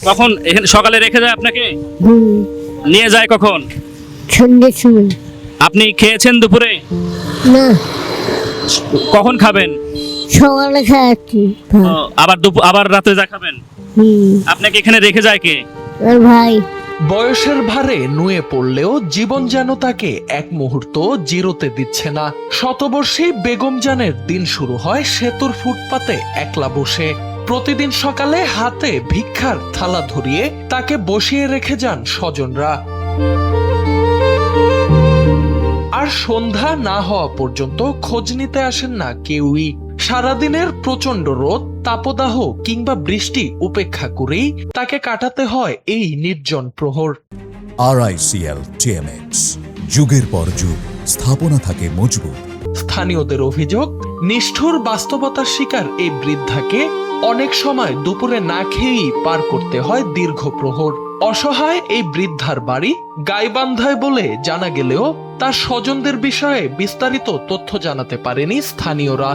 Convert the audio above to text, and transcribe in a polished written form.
কখন এখানে সকালে রেখে যায় আপনাকে? হুম, নিয়ে যায় কখন? সন্ধ্যের সময়। আপনি খেয়েছেন দুপুরে? না, কখন খাবেন? সকালে খাচ্ছি ভাত। আবার আবার রাতে যা খাবেন? হুম, আপনাকে এখানে রেখে যায় কে? আর ভাই বয়সের ভারে নুয়ে পড়লেও জীবন যেন তাকে এক মুহূর্ত জিরোতে দিচ্ছে না। শতবর্ষী বেগম জানের দিন শুরু হয় সেতুর ফুটপাতে একলা বসে। প্রতিদিন সকালে হাতে ভিক্ষার থালা ধরিয়ে তাকে বসিয়ে রেখে যান স্বজনরা। আর সন্ধ্যা না হওয়া পর্যন্ত খোঁজ নিতে আসেন না কেউই। সারাদিনের প্রচন্ড রোদ, তাপদাহ কিংবা বৃষ্টি উপেক্ষা করেই তাকে কাটাতে হয় এই নির্জন প্রহর। RICL TMX, যুগের পর যুগ স্থাপনা থাকে মজবুত। স্থানীয়দের অভিযোগ, নিষ্ঠুর বাস্তবতার শিকার এই বৃদ্ধাকে অনেক সময় দুপুরে না খেয়েই পার করতে হয় দীর্ঘ প্রহর। অসহায় এই বৃদ্ধার বাড়ি গাইবান্ধায় বলে জানা গেলেও তার স্বজনদের বিষয়ে বিস্তারিত তথ্য জানাতে পারেনি স্থানীয়রা।